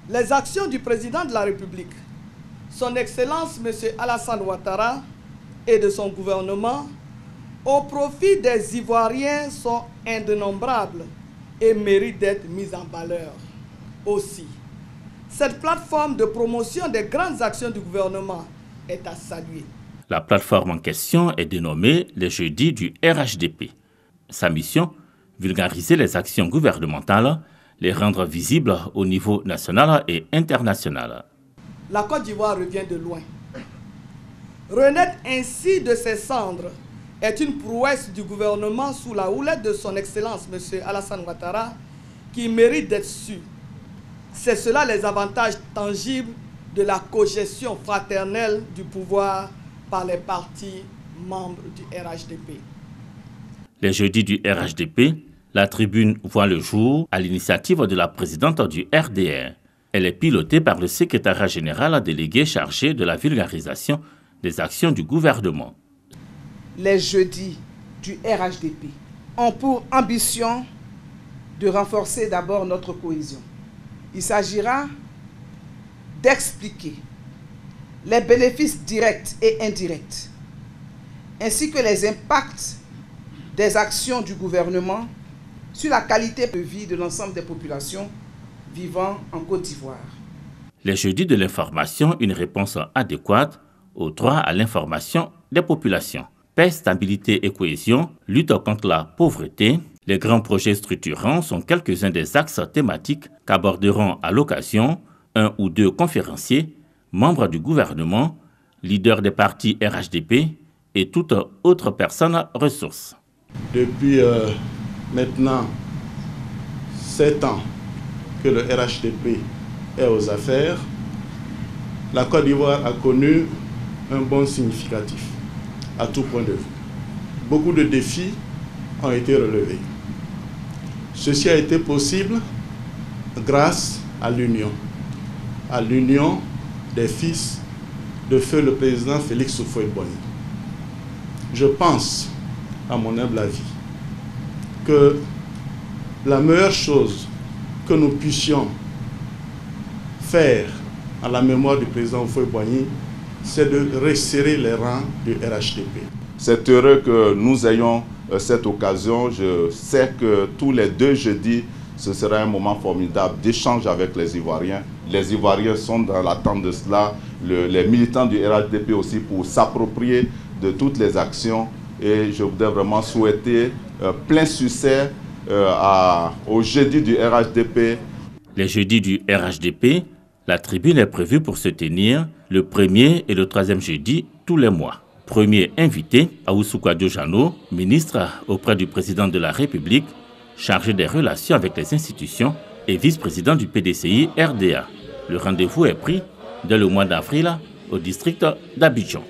Les actions du président de la République, son Excellence M. Alassane Ouattara et de son gouvernement au profit des Ivoiriens sont indénombrables et méritent d'être mises en valeur. Aussi, cette plateforme de promotion des grandes actions du gouvernement est à saluer. La plateforme en question est dénommée les Jeudis du RHDP. Sa mission, vulgariser les actions gouvernementales, les rendre visibles au niveau national et international. La Côte d'Ivoire revient de loin. Renaître ainsi de ses cendres est une prouesse du gouvernement sous la houlette de son Excellence M. Alassane Ouattara qui mérite d'être su. C'est cela les avantages tangibles de la cogestion fraternelle du pouvoir par les partis membres du RHDP. Les Jeudis du RHDP, la tribune voit le jour à l'initiative de la présidente du RDR. Elle est pilotée par le secrétariat général délégué chargé de la vulgarisation des actions du gouvernement. Les Jeudis du RHDP ont pour ambition de renforcer d'abord notre cohésion. Il s'agira d'expliquer les bénéfices directs et indirects, ainsi que les impacts des actions du gouvernement sur la qualité de vie de l'ensemble des populations vivant en Côte d'Ivoire. Les Jeudis de l'information, une réponse adéquate au droit à l'information des populations. Paix, stabilité et cohésion, lutte contre la pauvreté. Les grands projets structurants sont quelques-uns des axes thématiques qu'aborderont à l'occasion un ou deux conférenciers, membres du gouvernement, leaders des partis RHDP et toute autre personne ressource. Depuis maintenant 7 ans que le RHDP est aux affaires, la Côte d'Ivoire a connu un bond significatif à tout point de vue. Beaucoup de défis ont été relevés. Ceci a été possible grâce à l'union des fils de feu le président Félix Houphouët-Boigny. Je pense, à mon humble avis, que la meilleure chose que nous puissions faire à la mémoire du président Houphouët-Boigny, c'est de resserrer les rangs du RHDP. C'est heureux que nous ayons cette occasion. Je sais que tous les 2 jeudis, ce sera un moment formidable d'échange avec les Ivoiriens. Les Ivoiriens sont dans l'attente de cela, les militants du RHDP aussi, pour s'approprier de toutes les actions. Et je voudrais vraiment souhaiter plein succès aux jeudis du RHDP. Les jeudis du RHDP, la tribune est prévue pour se tenir le 1er et le 3e jeudi tous les mois. Premier invité, Aoussouka Diojano, ministre auprès du président de la République, chargé des relations avec les institutions et vice-président du PDCI RDA. Le rendez-vous est pris dès le mois d'avril au district d'Abidjan.